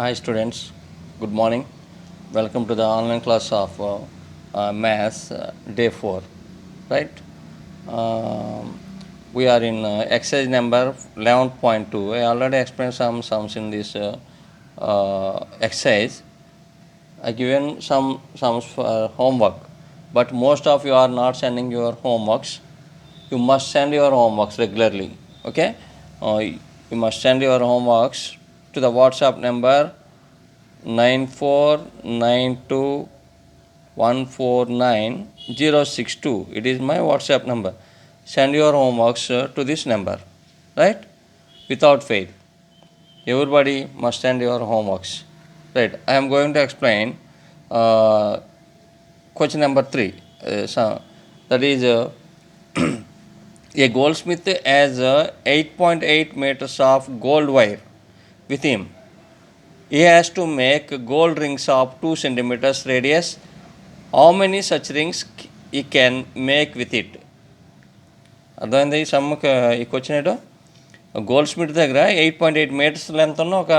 Hi students, good morning. Welcome to the online class of Maths Day 4, right? Um, we are in exercise number 11.2. I already explained some sums in this exercise. I given some sums for homework, but most of you are not sending your homeworks. You must send your homeworks regularly, okay? You must send your homeworks to the WhatsApp number 9492149062. It is my WhatsApp number. Send your homeworks to this number, right? Without fail. Everybody must send your homeworks, right? I am going to explain uh, question number 3. That is a goldsmith has 8.8 meters of gold wire with him. He has to make gold rings of 2 centimeters radius. How many such rings he can make with it? అర్థమైంది ఈ సమ్ముకి ఈ question ఏటో gold Smith దగ్గర 8.8 metres length ఉన్న ఒక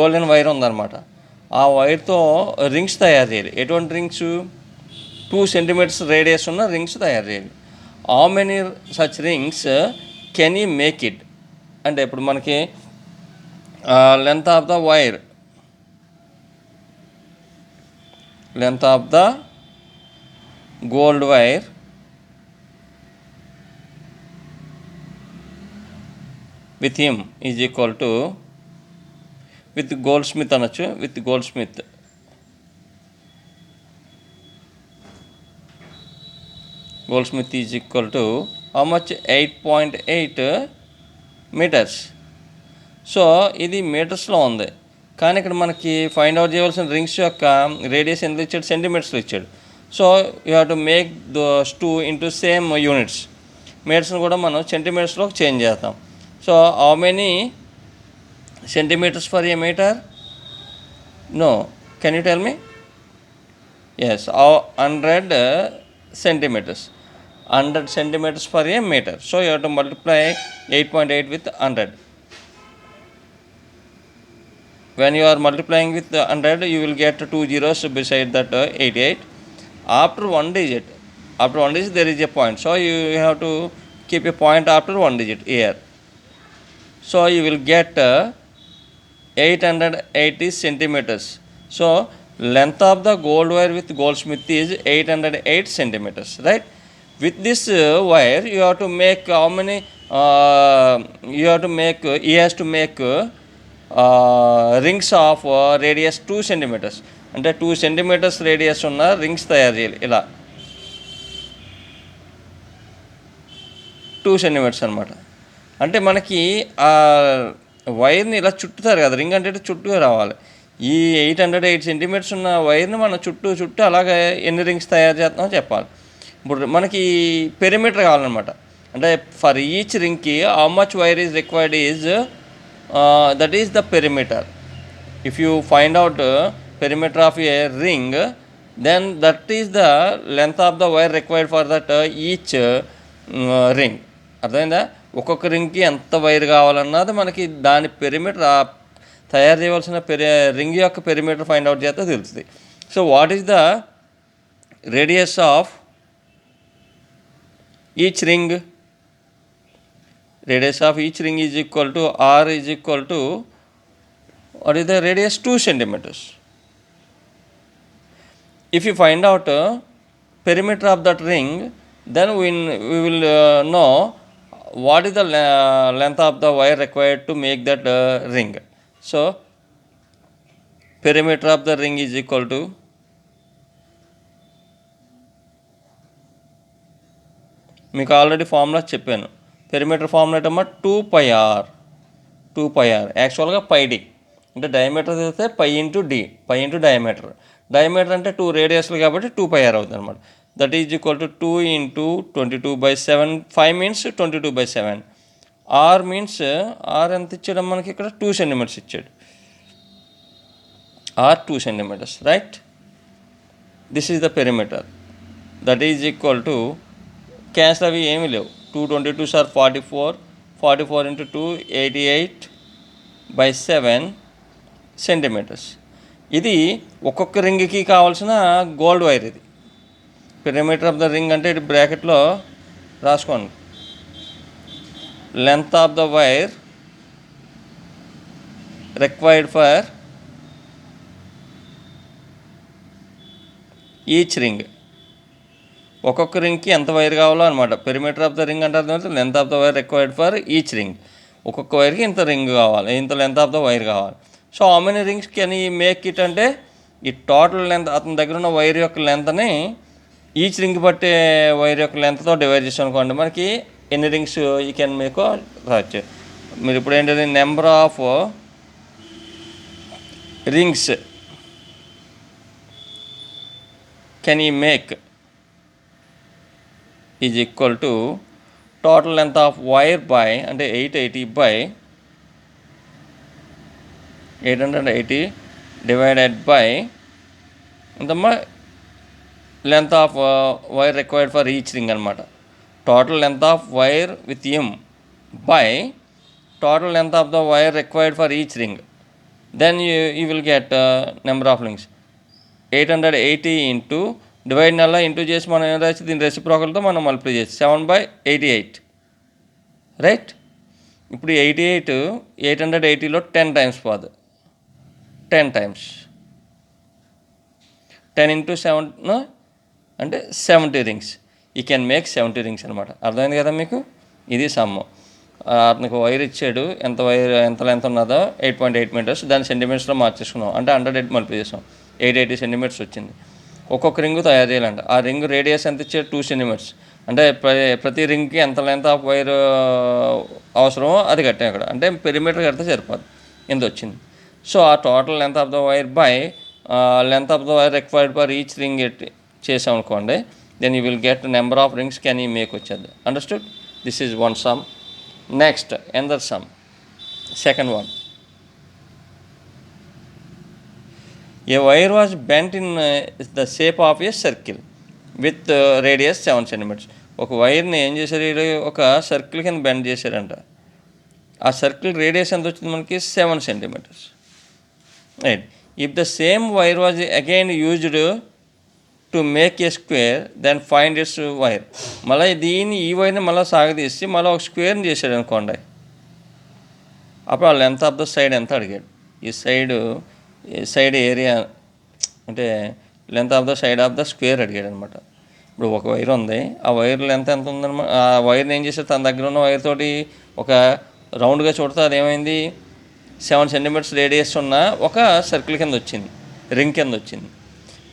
golden wire ఉందన్నమాట. ఆ వైర్తో rings తయారు చేయాలి. ఎటువంటి రింగ్స్? 2 సెంటీమీటర్స్ రేడియస్ ఉన్న రింగ్స్ తయారు చేయాలి. How many such rings can you make it అంటే ఇప్పుడు మనకి length of the wire, length of the gold wire with him is equal to, with goldsmith అనొచ్చు, with goldsmith is equal to how much? 8.8 meters. So ఇది మీటర్స్లో ఉంది, కానీ ఇక్కడ మనకి ఫైండ్ అవుట్ చేయవలసిన రింగ్స్ యొక్క రేడియస్ ఎంత ఇచ్చాడు? సెంటీమీటర్స్లో ఇచ్చాడు. So you have to make those two into same units. మీటర్స్ని కూడా మనం సెంటీమీటర్స్లో చేంజ్ చేస్తాం. So how many centimeters for a meter? No, can you tell me? Yes, 100 centimeters. 100 centimeters for a meter. So you have to multiply 8.8 with 100. When you are multiplying with 100, you will get 2 zeros beside that 88. After one digit there is a point. So you have to keep a point after one digit here. So you will get 880 centimeters. So length of the gold wire with goldsmith is 808 centimeters, right? With this wire you have to make how many? He has to make rings of radius 2 centimeters. అంటే 2 centimeters radius ఉన్న rings తయారు చేయాలి. ఇలా 2 centimeters అనమాట. అంటే మనకి ఆ వైర్ని ఇలా చుట్టుతారు కదా, రింగ్ అంటే చుట్టూ రావాలి. ఈ 808 centimeters ఉన్న వైర్ని మనం చుట్టూ అలాగే ఎన్ని రింగ్స్ తయారు చేస్తామో చెప్పాలి. ఇప్పుడు మనకి పెరిమీటర్ కావాలన్నమాట. అంటే ఫర్ ఈచ్ రింగ్కి how much wire is required is that is the perimeter. If you find out perimeter of a ring, then that is the length of the wire required for that each ring. అర్థమైందా? ఒక్కొక్క రింగ్కి ఎంత wire కావాలన్నది మనకి దాని perimeter, తయారు చేయవలసిన ring యొక్క perimeter find out చేస్తే తెలుస్తుంది. So what is the radius of each ring? Radius of each ring is equal to R is equal to, what is the radius? 2 centimeters. If you find out perimeter of that ring, then we will know what is the length of the wire required to make that ring. So perimeter of the ring is equal to, మీకు already formula చెప్పాను. Perimeter formula ఏంటమ్మా? 2πr. యాక్చువల్గా πd అంటే diameter తెలిస్తే π into d, π into diameter. Diameter అంటే 2 రేడియస్లు కాబట్టి 2πr అవుతుంది అనమాట. That is equal to 2 into 22/7. 5 means 22/7. R means, r ఎంత ఇచ్చాడు మనకి ఇక్కడ? 2 centimeters ఇచ్చాడు. R 2 centimeters, right? This is the perimeter. That is equal to, cancel అవి ఏమీ లేవు. 222s are 44. 44 into 2, 88/7. సెంటీమీటర్స్. ఇది ఒక్కొక్క రింగ్కి కావాల్సిన గోల్డ్ వైర్. ఇది పెరిమీటర్ ఆఫ్ ద రింగ్ అంటే ఇది బ్రాకెట్లో రాసుకోండి. Length of the wire required for each ring. ఒక్కొక్క రింగ్కి ఎంత వైర్ కావాలో అనమాట. పెరిమీటర్ ఆఫ్ ద రింగ్ అంటే అర్థమైతే length of the wire required for each ring. ఒక్కొక్క వైర్కి ఇంత రింగ్ కావాలి, ఇంత లెంత్ ఆఫ్ ద వైర్ కావాలి. So how many rings can we make it అంటే ఈ టోటల్ లెంత్ అతని దగ్గర ఉన్న వైర్ యొక్క లెంత్ని ఈచ్ రింగ్ పట్టే వైర్ యొక్క లెంత్తో డివైడ్ చేసాం అనుకోండి, మనకి ఎన్ని రింగ్స్ ఈ కెన్ మేకో రావచ్చు. మీరు ఇప్పుడు ఏంటంటే number of rings can we make is equal to total length of wire by అంటే 880 బై 880 డివైడెడ్ బై ఎంతమ్మా length of wire required for each ring అనమాట. Total length of wire with him by total length of the wire required for each ring. Then you will get number of rings 880 into divide నెల into చేసి మనం ఏం రాసి దీని రెసిప్రోకల్తో మనం multiply చేసి 7/88 right. ఇప్పుడు 88 880లో 10 టైమ్స్ పోదు. 10 టైమ్స్ 10 ఇంటూ 7 అంటే 70 రింగ్స్. ఈ కెన్ మేక్ 70 రింగ్స్ అనమాట. అర్థమైంది కదా మీకు? ఇది సమ్ము. అతనికి వైర్ ఇచ్చాడు, ఎంత వైర్ ఎంత లెంత్ ఉన్నదో 8.8 మీటర్స్, దాన్ని సెంటీమీటర్స్లో మార్చేసుకున్నాం. అంటే 108 మల్టిప్లై చేసాం, 880 సెంటీమీటర్స్ వచ్చింది. ఒక్కొక్క రింగు తయారు చేయాలంట. ఆ రింగ్ రేడియస్ ఎంత ఇచ్చాడు? 2 సెంటీమీటర్స్. అంటే ప్రతి రింగ్కి ఎంత లెంత్ ఆఫ్ వైర్ అవసరమో అది కట్టాం అక్కడ. అంటే పెరిమీటర్ కడితే సరిపోదు, ఎంత వచ్చింది. సో ఆ total length of the wire by length of the wire required for each ring చేసాం అనుకోండి, then you will get number of rings can you make వచ్చేది. Understood? This is one sum. Next another sum, second one. A wire was bent in the shape of a circle with radius 7 centimeters. ఒక వైర్ని ఏం చేశారు, ఒక circle కింద bend చేశారంట. ఆ circle radius ఎంత వచ్చింది మనకి? 7 centimeters right. If the same wire was again used to make a square then find its wire. మళ్ళీ ఈ వైర్ని మళ్ళీ సాగదీసి మళ్ళీ ఒక స్క్వేర్ని చేశాడు అనుకోండి, అప్పుడు ఆ లెంత్ ఆఫ్ ద సైడ్ ఎంత అడిగాడు. ఈ సైడ్ ఏరియా అంటే length of the side of the square అడిగాడు అనమాట. ఇప్పుడు ఒక వైర్ ఉంది, ఆ వైర్ లెంత్ ఎంత ఉందన్నమాట. ఆ వైర్ని ఏం చేశాడు, తన దగ్గర ఉన్న వైర్ తోటి ఒక రౌండ్గా చూడితే అదేమైంది, 7 సెంటీమీటర్స్ రేడియస్ ఉన్న ఒక సర్కిల్ కింద వచ్చింది, రింగ్ కింద వచ్చింది.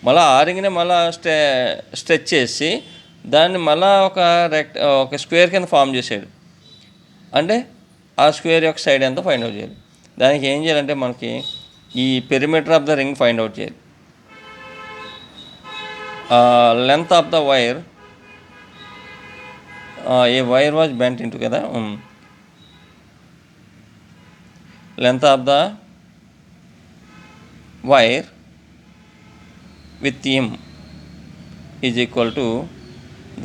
మళ్ళీ ఆ రింగ్ని మళ్ళీ స్ట్రెచ్ చేసి దాన్ని మళ్ళీ ఒక స్క్వేర్ కింద ఫామ్ చేసాడు. అంటే ఆ స్క్వేర్ యొక్క సైడ్ ఎంత ఫైండ్ అవుట్ చేయాలి. దానికి ఏం చేయాలంటే మనకి ఈ perimeter of the ring find out చేయాలి. Length of the wire, a wire was bent into కదా, length of the wire with him is equal to,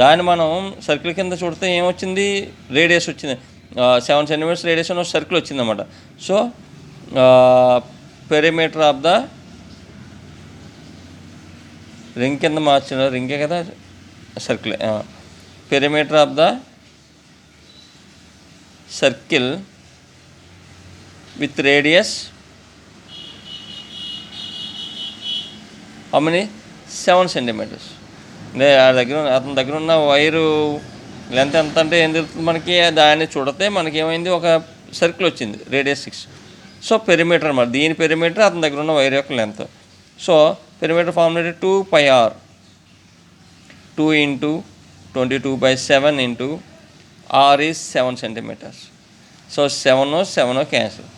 దాన్ని మనం సర్కిల్ కింద చూడితే ఏమొచ్చింది, రేడియస్ వచ్చింది, 7 సెంటీమీటర్స్ రేడియస్ ఉన్న సర్కిల్ వచ్చిందన్నమాట. So perimeter of the ring కింద మార్చిన రింగే కదా circle, perimeter of the circle with radius how many 7 centimeters. అతని దగ్గర ఉన్న వైరు లెంత్ ఎంత అంటే ఏం తెలుస్తుంది మనకి, దాన్ని చూడితే మనకి ఏమైంది, ఒక సర్కిల్ వచ్చింది రేడియస్ 6. సో పెరిమీటర్ అన్నమాట. దీని పెరిమీటర్ అతని దగ్గర ఉన్న వైర్ యొక్క length. So perimeter formula 2πr, 2 into 22/7 into r is 7 centimeters. So 7 cancel,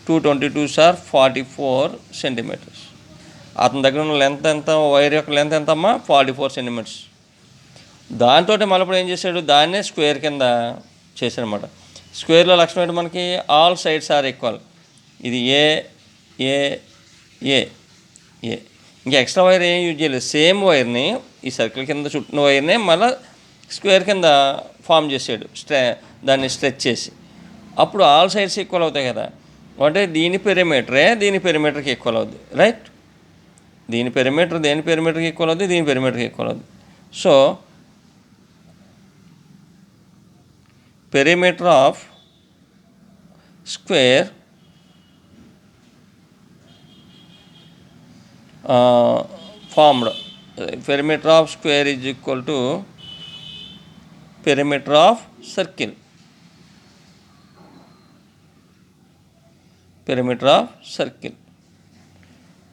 2 22s are 44 centimeters. అతని దగ్గర ఉన్న లెంత్ ఎంత, వైర్ యొక్క లెంత్ ఎంత అమ్మా, 44 సెంటీమీటర్స్. దాంతో మళ్ళీ ఏం చేశాడు, దాన్నే స్క్వేర్ కింద చేశాడనమాట. స్క్వేర్లో లక్షణం ఏంటి మనకి, ఆల్ సైడ్స్ ఆర్ ఈక్వల్. ఇది ఏ ఏ ఏ ఏ ఇంకా ఎక్స్ట్రా వైర్ ఏం యూజ్ చేయలేదు. సేమ్ వైర్ని, ఈ సర్కిల్ కింద చుట్టిన వైర్నే మళ్ళీ స్క్వేర్ కింద ఫామ్ చేసాడు, దాన్ని స్ట్రెచ్ చేసి. అప్పుడు ఆల్ సైడ్స్ ఈక్వల్ అవుతాయి కదా. అంటే దీని పెరిమీటర్కి ఈక్వల్ అవుద్ది, రైట్? దీని పెరిమీటర్ దేని పెరిమీటర్కి ఈక్వల్ అవుద్ది, దీని పెరిమీటర్కి ఈక్వల్ అవుద్ది. So perimeter of square formed, perimeter of square is equal to perimeter of circle. Perimeter of circle.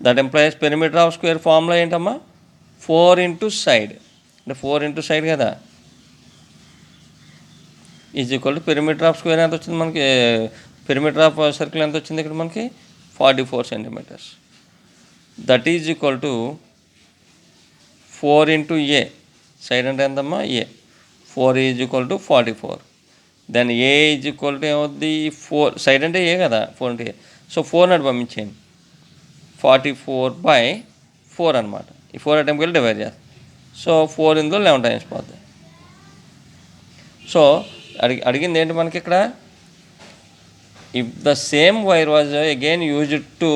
That implies perimeter of square formula ఏంటమ్మా? 4 into side. అంటే 4 into side కదా, is equal to perimeter of square ఎంత వచ్చింది మనకి, perimeter of circle ఎంత వచ్చింది ఇక్కడ మనకి 44 centimeters. That is equal to 4 into A. Side అంటే ఎంతమ్మా? A. 4 is equal to 44. Then A is equal to ఏమవుద్ది? 4. సైడ్ అంటే A కదా, 4 అంటే A. సో 4 నాటి పంపించేయండి, 44/4 అనమాట. ఈ 4 అటెంప్ట్కి వెళ్ళి డివైడ్ చేస్తాం. సో 4 ఇందులో 11 times పోతుంది. సో అడిగింది ఏంటి మనకి ఇక్కడ, if the same wire was again used to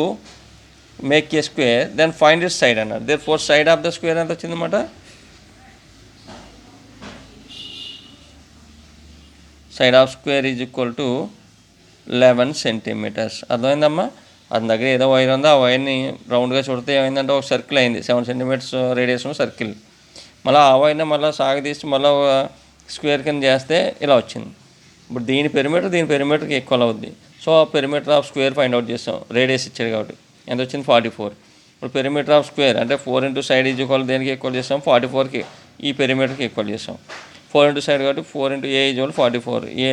make a square then find it side అన్నారు. Their four side of the square ఎంత వచ్చిందన్నమాట? Side of square is equal to 11 centimeters. అర్థమైందమ్మా? అతని దగ్గర ఏదో వైర్ ఉందో ఆ వైర్ని రౌండ్గా చుడితే ఏమైందంటే ఒక సర్కిల్ అయింది, 7 centimeters రేడియస్ సర్కిల్. మళ్ళీ ఆ వైర్ని మళ్ళీ సాగదీసి మళ్ళీ స్క్వేర్ కింద చేస్తే ఇలా వచ్చింది. ఇప్పుడు దీని పెరిమీటర్కి ఈక్వల్ అవుద్ది. So perimeter of square find out చేస్తాం, రేడియస్ ఇచ్చాడు కాబట్టి. ఎంత వచ్చింది? 44. ఇప్పుడు పెరిమీటర్ ఆఫ్ స్క్వేర్ అంటే 4 into సైడ్ ఈజ్ ఈక్వల్ దేనికి ఈక్వల్ చేస్తాం? 44కి, ఈ పెరిమీటర్కి ఈక్వల్ చేస్తాం. 4 into సైడ్ కాబట్టి 4 into A ఈజ్ ఈక్వల్ 44. ఏ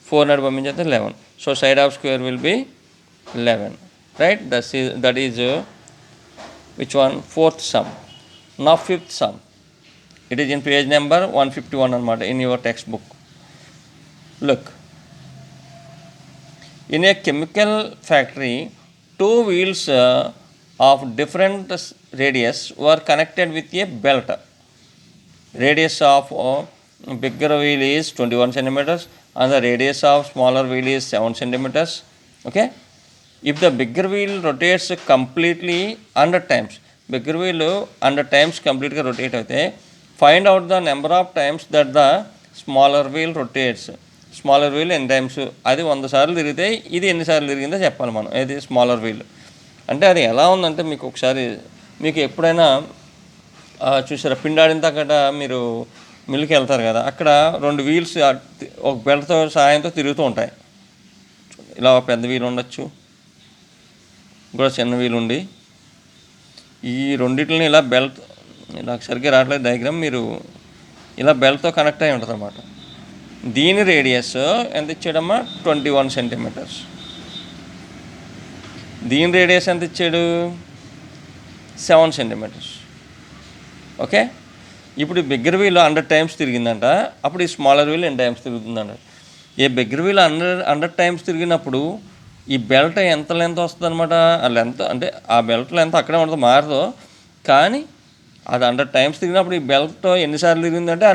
4 నాటి పంపించేస్తే 11. So side of square will be 11, right? That is which one? 4th sum. Now 5th sum. It is in page number 151 అనమాట in your textbook. Look, in a chemical factory, 2 wheels of different radius were connected with a belt. Radius of bigger wheel is 21 centimeters and the radius of smaller wheel is 7 centimeters. Okay? If the bigger wheel rotates completely 100 times, bigger wheel 100 times completely rotate అయితే find out the number of times that the smaller wheel rotates. Smaller wheel ఎన్ని times, అది 100 సార్లు తిరిగితే ఇది ఎన్నిసార్లు తిరిగిందో చెప్పాలి మనం. ఏది స్మాలర్ వీల్ అంటే అది ఎలా ఉందంటే, మీకు ఒకసారి మీకు ఎప్పుడైనా చూసారా, పిండాడిన తగ్గట మీరు మిల్కి వెళ్తారు కదా, అక్కడ 2 వీల్స్ ఒక బెల్ట్తో సహాయంతో తిరుగుతూ ఉంటాయి. ఇలా ఒక పెద్ద వీల్ ఉండొచ్చు, కూడా చిన్న వీల్ ఉండి, ఈ రెండింటిని ఇలా బెల్ట్, ఇలా సరిగ్గా రావట్లేదు డయాగ్రామ్, మీరు ఇలా బెల్ట్తో కనెక్ట్ అయి ఉంటుంది అన్నమాట. దీని రేడియస్ ఎంత ఇచ్చాడమ్మా? 21 centimeters. దీని రేడియస్ ఎంత ఇచ్చాడు? 7 centimeters. ఓకే, ఇప్పుడు బిగ్గర్ వీల్ 100 times తిరిగిందంట, అప్పుడు ఈ స్మాలర్ వీల్ ఎన్ని టైమ్స్ తిరుగుతుందంట. ఏ బిగ్గర్ వీల్ 100 times తిరిగినప్పుడు ఈ బెల్ట్ ఎంత లెంత్ వస్తుంది అనమాట. ఆ లెంత్ అంటే ఆ బెల్ట్ లెంత్ అక్కడే ఉంటుంది, మారదు. కానీ అది 100 times తిరిగినప్పుడు ఈ బెల్ట్ ఎన్నిసార్లు తిరిగిందంటే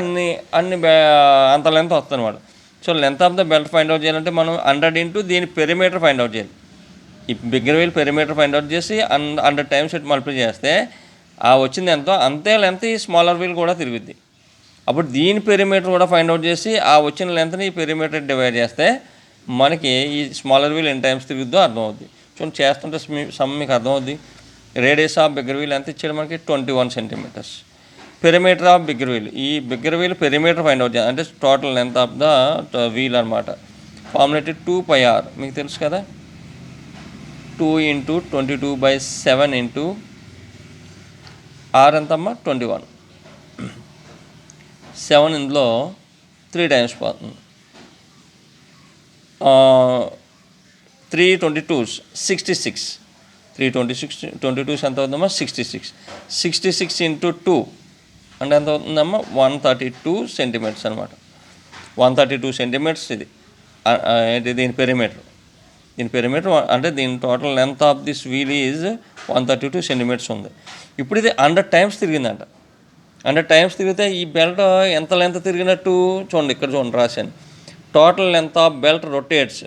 అంత లెంత్ వస్తుంది అనమాట. So length of the belt find out చేయాలంటే మనం 100 into దీని పెరిమీటర్ ఫైండ్ అవుట్ చేయాలి. ఈ bigger wheel perimeter find out చేసి 100 times మల్టిప్లై చేస్తే ఆ వచ్చింది ఎంతో అంతే లెంత్ ఈ స్మాలర్ వీల్ కూడా తిరుగుద్ది. అప్పుడు దీని పెరిమీటర్ కూడా ఫైండ్ అవుట్ చేసి ఆ వచ్చిన లెంత్ని ఈ పెరిమీటర్ డివైడ్ చేస్తే మనకి ఈ స్మాలర్ వీల్ ఎన్ని టైమ్స్ తిరుగుద్దో అర్థమవుద్ది. చూడండి, చేస్తుంటే సమ్ మీకు అర్థమవుద్ది. రేడియస్ ఆఫ్ బిగ్గర్ వీల్ ఎంత ఇచ్చాడు మనకి? 21 centimeters. Perimeter of bigger wheel, ఈ bigger wheel perimeter find out చేయాలి అంటే total length of the wheel అనమాట. ఫార్ములేట్ 2πr మీకు తెలుసు కదా, 2 into 22/7 into r ఎంతమ్మా? 21. 7 ఇందులో 3 times పోతుంది. 3 22s 66. 3 ఎంత అవుతుందమ్మా? 66. 66 into 2 అంటే ఎంత అవుతుందమ్మా? 132 centimeters అనమాట. 132 centimeters ఇది ఏంటి? దీని పెరిమీటర్ అంటే దీని total length of this wheel is 132 centimeters ఉంది. ఇప్పుడు ఇది 100 times తిరిగిందంట. 100 times తిరిగితే ఈ బెల్ట్ ఎంత లెంత్ తిరిగినట్టు చూడండి, ఇక్కడ చూడండి రాశాను. Total length of belt rotates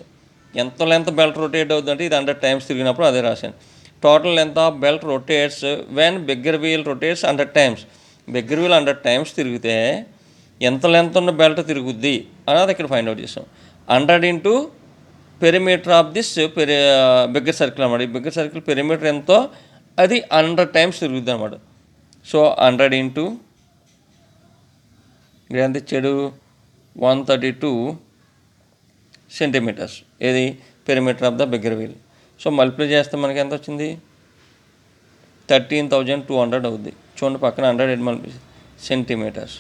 ఎంత లెంత్ బెల్ట్ రొటేట్ అవుతుందంటే ఇది 100 టైమ్స్ తిరిగినప్పుడు అదే రాశాను. Total length of belt rotates when bigger wheel rotates 100 times. Bigger wheel 100 times తిరిగితే ఎంత లెంత్ ఉన్న బెల్ట్ తిరుగుద్ది అనేది ఇక్కడ ఫైండ్ అవుట్ చేసాం. 100 into perimeter of this bigger circle అనమాట. ఈ బిగ్గర్ సర్కిల్ పెరిమీటర్ ఎంతో అది 100 టైమ్స్ తిరుగుద్ది అనమాట. సో 100 ఇంటూ ఇక్కడ ఎంత ఇచ్చాడు 132 సెంటీమీటర్స్, ఏది perimeter of the bigger wheel. So multiply చేస్తే మనకి ఎంత వచ్చింది 13,200 అవుద్ది. చూడండి పక్కన 100 మల్టిప్లై సెంటీమీటర్స్,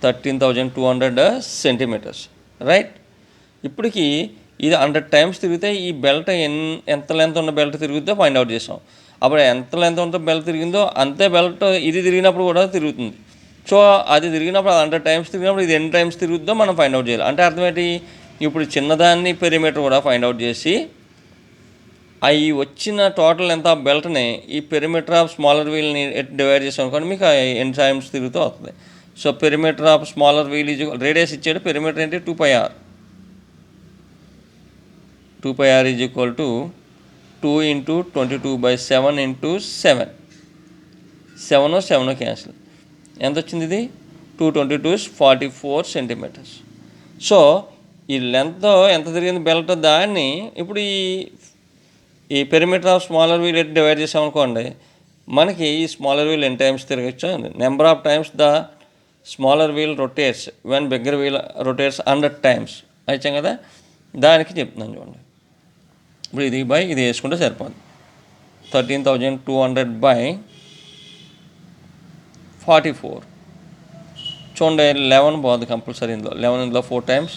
13,200 సెంటీమీటర్స్, రైట్. ఇప్పటికి ఇది 100 టైమ్స్ తిరిగితే ఈ బెల్ట్ ఎంత లెంత్ ఉన్న బెల్ట్ తిరుగుద్దో ఫైండ్ అవుట్ చేసాం. అప్పుడు ఎంత లెంత్ ఉన్న బెల్ట్ తిరిగిందో అంతే బెల్ట్ ఇది తిరిగినప్పుడు కూడా తిరుగుతుంది. సో అది తిరిగినప్పుడు 100 టైమ్స్ తిరిగినప్పుడు ఇది ఎన్ని టైమ్స్ తిరుగుద్దో మనం ఫైండ్ అవుట్ చేయాలి. అంటే అర్థం ఏంటి, ఇప్పుడు చిన్నదాన్ని పెరిమీటర్ కూడా ఫైండ్ అవుట్ చేసి అవి వచ్చిన టోటల్ ఎంత బెల్ట్ని ఈ పెరిమీటర్ ఆఫ్ స్మాలర్ వీల్ని డివైడ్ చేసాం అనుకోండి, మీకు ఎన్ని టైమ్స్ తిరుగుతూ వస్తుంది. So perimeter of smaller wheel is radius ఇచ్చాడు, పెరిమీటర్ ఏంటి 2πr. 2πr is equal to 2 into 22/7 into 7. 7 cancel. ఎంత వచ్చింది ఇది 222 44 సెంటీమీటర్స్. సో ఈ లెంత్ ఎంత తిరిగింది బెల్ట్ దాన్ని ఇప్పుడు ఈ perimeter of smaller wheel at divide చేసామనుకోండి, మనకి ఈ స్మాలర్ వీల్ ఎన్ని టైమ్స్ తిరగచ్చు, number of times the smaller wheel rotates when bigger wheel rotates 100 times వచ్చాం కదా, దానికి చెప్తున్నాను చూడండి. ఇప్పుడు ఇది బై ఇది వేసుకుంటే సరిపోతుంది. 13,200 బై 44. చూడండి 11 పోతుంది కంపల్సరీ ఇందులో. 11 ఇందులో 4 టైమ్స్,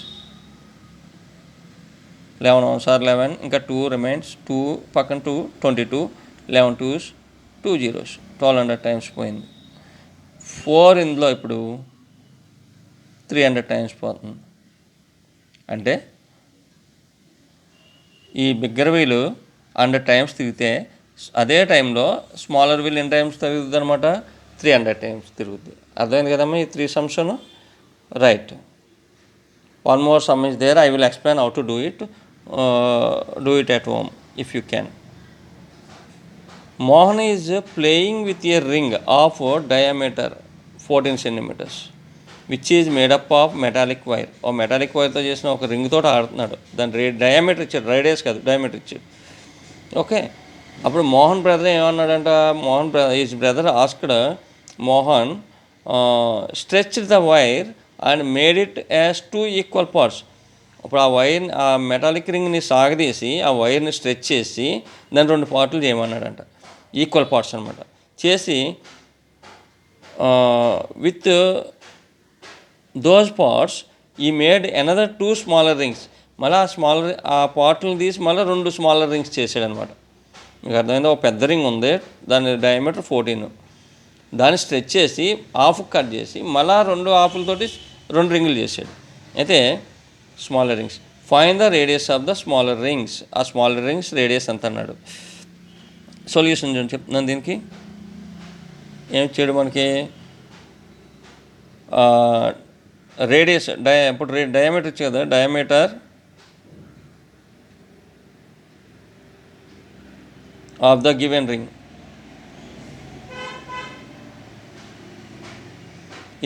11 1 సార్ 11, ఇంకా 2 రిమైన్స్, 2 పక్కన 2 22, 11 2s 2 zeros, 1200 టైమ్స్ పోయింది. 4 ఇందులో ఇప్పుడు 300 టైమ్స్ పోతుంది. అంటే ఈ బిగ్గర్ వీలు 100 టైమ్స్ తిరిగితే అదే టైంలో స్మాలర్ వీల్ ఎన్ని టైమ్స్ తిరుగుతుంది అనమాట, 300 టైమ్స్ తిరుగుద్ది. అర్థమైంది కదమ్మా ఈ 3 sums, right. One more sum is there, I will explain how to do it at home if you can. Mohan is playing with a ring of diameter 14 centimeters which is made up of metallic wire. ఓ metallic వైర్తో చేసిన ఒక ring తోటి ఆడుతున్నాడు. దాని diameter ఇచ్చాడు, radius కాదు diameter ఇచ్చాడు. ఓకే, అప్పుడు మోహన్ బ్రదర్ ఏమన్నాడంట, his brother asked Mohan stretched the wire and made it as 2 equal parts. ఇప్పుడు ఆ వైర్ ఆ మెటాలిక్ రింగ్ని సాగదీసి ఆ వైర్ని స్ట్రెచ్ చేసి దాన్ని 2 పార్ట్లు చేయమన్నాడంట, ఈక్వల్ పార్ట్స్ అనమాట. చేసి విత్ దోస్ పార్ట్స్ ఈ మేడ్ అనదర్ 2 స్మాలర్ రింగ్స్. మళ్ళీ ఆ పార్ట్లను తీసి మళ్ళీ 2 స్మాలర్ రింగ్స్ చేసాడనమాట. మీకు అర్థమైందా, ఒక పెద్ద రింగ్ ఉంది, దాని డయామీటర్ 14, దాన్ని స్ట్రెచ్ చేసి హాఫ్ కట్ చేసి మళ్ళీ 2 హాఫ్లతోటి 2 రింగులు చేసాడు. అయితే smaller rings, find the radius of the smaller rings. ఆ స్మాలర్ రింగ్స్ రేడియస్ ఎంత అన్నాడు. సొల్యూషన్ చూడండి చెప్తున్నాను. దీనికి ఏమి ఇచ్చాడు మనకి, రేడియస్ ఇప్పుడు డయామీటర్ ఇచ్చి కదా, diameter of the given ring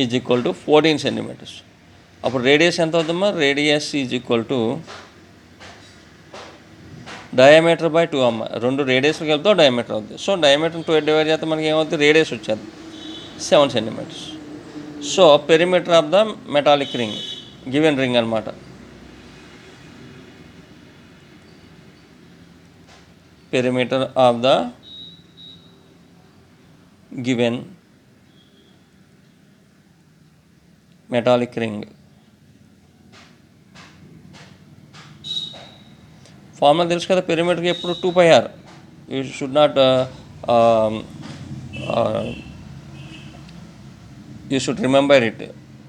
is equal to 14 centimeters. అప్పుడు రేడియస్ ఎంత అవుతుందమ్మా, radius is equal to diameter by 2 అమ్మ. 2 రేడియస్కి వెళ్తే డయామీటర్ అవుతుంది. సో డయామీటర్ 2 డివైడ్ చేస్తే మనకి ఏమవుతుంది, రేడియస్ వచ్చేది 7 centimeters. So perimeter of the metallic ring given ring అనమాట. Perimeter of the given metallic ring. Formula తెలుసు కదా, పెరిమీటర్కి ఎప్పుడు 2πr. You should not you should remember it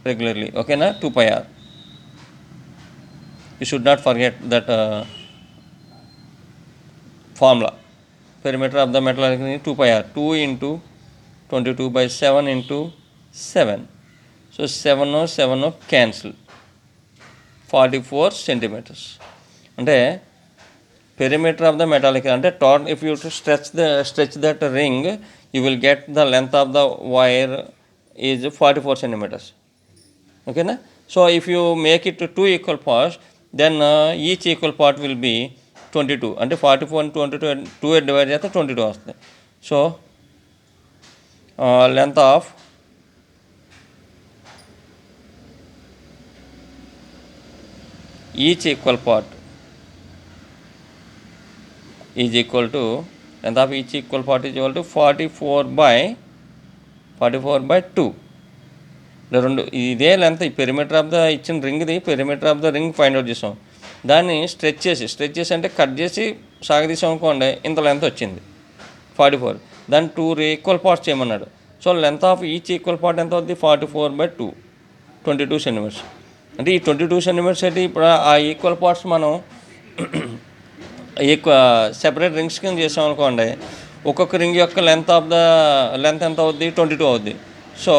regularly, ఓకేనా. 2πr, you should not forget that formula. Perimeter of the metallic ring 2πr, 2 into 22/7 into 7. So 7 cancel, 44 centimeters. అంటే perimeter of the metallic, అంటే if you stretch that ring, you will get the length of the wire is 44 centimeters. Okay na? So if you make it to 2 equal parts, then each equal part will be 22, అంటే 44 and 22 2 divide చేస్తే 22 వస్తుంది. So length of each equal part is equal to length of each equal part is equal to 44 by 2. రెండు ఇదే length, ఈ perimeter of the ఇచ్చిన రింగ్ది perimeter of the ring find out చేసాం. దాన్ని స్ట్రెచ్ చేసి అంటే కట్ చేసి సాగదీసాం అనుకోండి, ఇంత లెంత్ వచ్చింది 44. దాన్ని 2 ఈక్వల్ పార్ట్స్ చేయమన్నాడు. So length of each equal part ఎంత అవుతుంది? 44 by 2, 22 సెంటీమీటర్స్. అంటే ఈ 22 సెంటీమీటర్స్ అయితే ఇప్పుడు ఆ ఈక్వల్ పార్ట్స్ మనం సెపరేట్ రింగ్స్ కింద చేసాం అనుకోండి, ఒక్కొక్క రింగ్ యొక్క లెంత్ ఎంత అవుద్ది? 22 అవుద్ది. So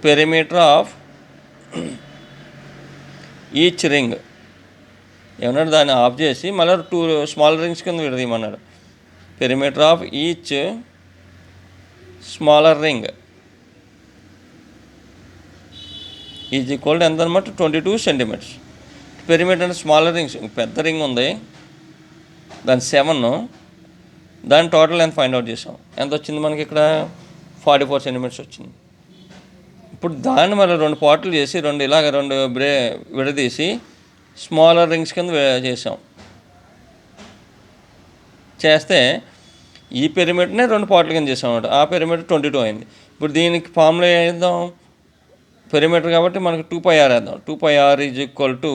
perimeter of each ring ఏమన్నాడు, దాన్ని ఆఫ్ చేసి మళ్ళీ 2 స్మాల్ రింగ్స్ కింద విడదీయమన్నాడు. Perimeter of each smaller ring is equal to ఎంత అనమాట? 22 సెంటీమీటర్స్. పెరిమీటర్ అంటే స్మాలర్ రింగ్స్, పెద్ద రింగ్ ఉంది దాని 7, దాని టోటల్ ఎంత ఫైండ్ అవుట్ చేసాం. ఎంత వచ్చింది మనకి ఇక్కడ? 44 సెంటీమీటర్స్ వచ్చింది. ఇప్పుడు దాన్ని మళ్ళీ 2 పార్ట్లు చేసి ఇలాగ 2 విడదీసి స్మాలర్ రింగ్స్ కింద చేస్తే ఈ పెరిమీటర్నే 2 పార్ట్ల కింద చేసాం అన్నమాట. ఆ పెరిమీటర్ 22 అయింది. ఇప్పుడు దీనికి ఫార్ములా వేద్దాం, పెరిమీటర్ కాబట్టి మనకు 2πr వేద్దాం. 2πr is equal to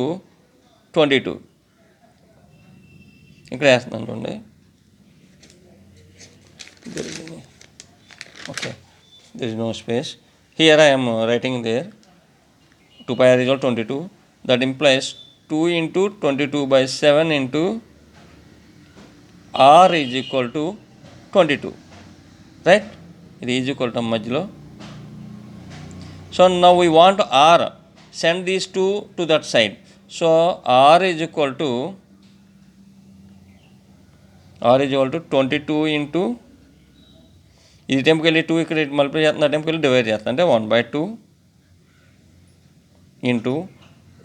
22. ఇక్కడ వేస్తున్నాను చూడండి. Okay, there is no space. Here I am writing there 2πr is equal to 22. That implies 2 into 22 by 7 into r is equal to 22. Right? It is equal to మధ్యలో. So now we want r. Send these two to that side. So r is equal to 22 into ఇది టెంపుకి వెళ్ళి 2 ఇక్కడ multiply చేస్తున్నా, టెంపుకి వెళ్ళి divide చేస్తా అంటే 1/2 into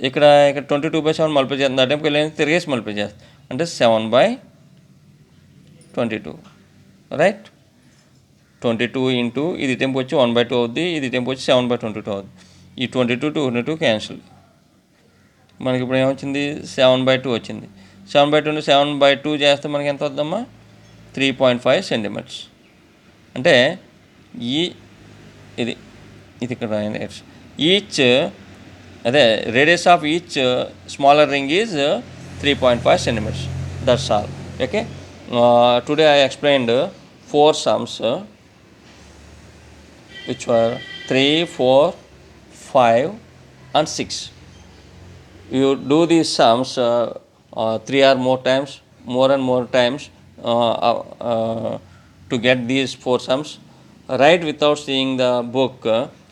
ఇక్కడ 22/7 multiply చేస్తున్నా, టెంపుకి వెళ్ళి తిరిగేసి మల్టిప్లై చేస్తా అంటే 7/22. రైట్? 22 ఇంటూ ఇది టెంపు వచ్చి 1/2 అవుద్ది, ఇది టెంపు వచ్చి 7/22 అవుద్ది. ఈ 22 క్యాన్సిల్. మనకి ఇప్పుడు ఏమొచ్చింది? 7/2 వచ్చింది. 7/2 7/2 చేస్తే మనకి ఎంత వద్దమ్మా? 3.5 సెంటీమీటర్స్. అంటే ఇది ఇక్కడ ఈచ్ అదే radius of each smaller ring is 3.5 centimeters. That's all. Okay. Today I explained 4 sums which were 3, 4, 5 and 6. You do these sums 3 or more times, more and more times to get these 4 sums. Write without seeing the book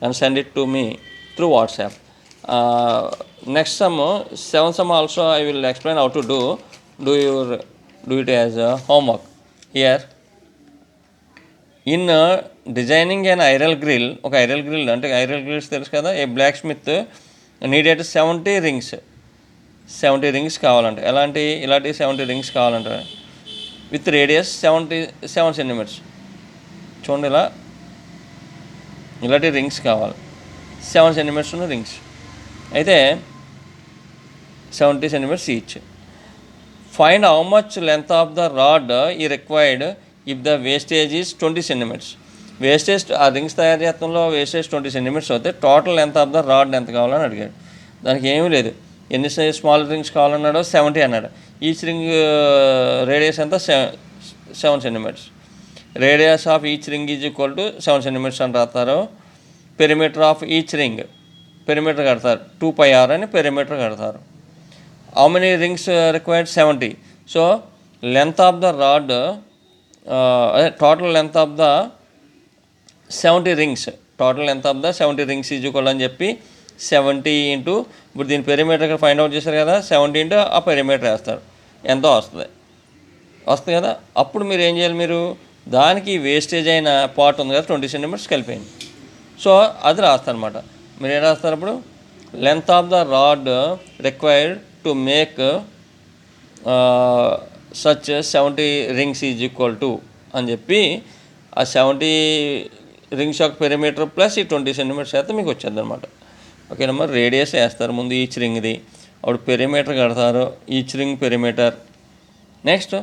and send it to me through WhatsApp. Next sum, 7th sum also I will explain how to do. Do it as homework. Here, in designing an aerial grill, okay, aerial grill అంటే aerial grills తెలుసు కదా, ఏ black Smith needed 70 rings. 70 rings కావాలంటే ఇలాంటి 70 rings కావాలంటే with radius 77 centimeters. చూడండి, ఇలాంటి rings కావాలి. 7 centimeters ఉన్న రింగ్స్ అయితే 70 centimeters each. Find how much length of the rod is required if the wastage is 20 centimeters. Wastage ఆ రింగ్స్ తయారు చేతంలో వేస్టేజ్ 20 centimeters అవుతే total length of the rod ఎంత కావాలని అడిగాడు. దానికి ఏమీ లేదు, ఎన్ని స్మాల్ రింగ్స్ కావాలన్నాడో 70 అన్నాడు. ఈచ్ రింగ్ రేడియస్ ఎంత? 7 centimeters. Radius of each ring is equal to 7 centimeters అని రాస్తారు. Perimeter of each ring perimeter కడతారు, 2πr అని పెరిమీటర్ కడతారు. How many rings required? 70. So length of the rod అదే total length of the 70 rings, total length of the 70 rings is equal అని చెప్పి 70 into ఇప్పుడు దీని పెరిమీటర్ ఇక్కడ ఫైండ్ అవుట్ చేశారు కదా, 70 ఇంటూ ఆ పెరిమీటర్ వేస్తారు, ఎంతో వస్తుంది కదా. అప్పుడు మీరు ఏం చేయాలి, మీరు దానికి వేస్టేజ్ అయిన పార్ట్ ఉంది కదా 20 సెంటీమీటర్స్ కలిపేయండి. సో అది రాస్తారనమాట. మీరు ఏం రాస్తారు అప్పుడు, length of the rod required to make such 70 rings is equal to అని చెప్పి ఆ 70 రింగ్స్ యొక్క పెరిమీటర్ ప్లస్ ఈ 20 సెంటీమీటర్స్ అయితే మీకు వచ్చేది అనమాట. ఓకేనమ్మా. రేడియస్ వేస్తారు ముందు ఈచ్ రింగ్ది, అప్పుడు పెరిమీటర్ కడతారు, each ring perimeter. Next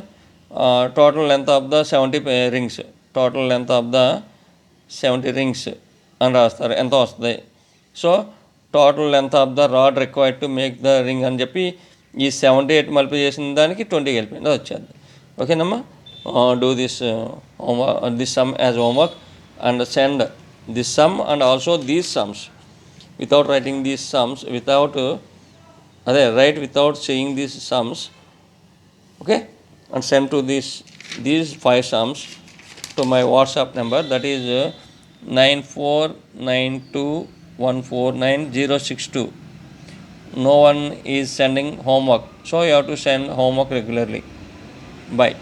total length of the 70 rings, total length of the 70 rings అని రాస్తారు, ఎంత వస్తుంది. So total length of the rod required to make the ring అని చెప్పి ఈ 78 మల్టిప్లై చేసిన దానికి 20 కలిపింది, అది వచ్చేది. ఓకేనమ్మా. Do this this some as homework and send this some and also these sums without writing these sums, write without saying these sums, okay, and send to these 5 sums to my WhatsApp number, that is 9492149062. No one is sending homework, so you have to send homework regularly. Bye.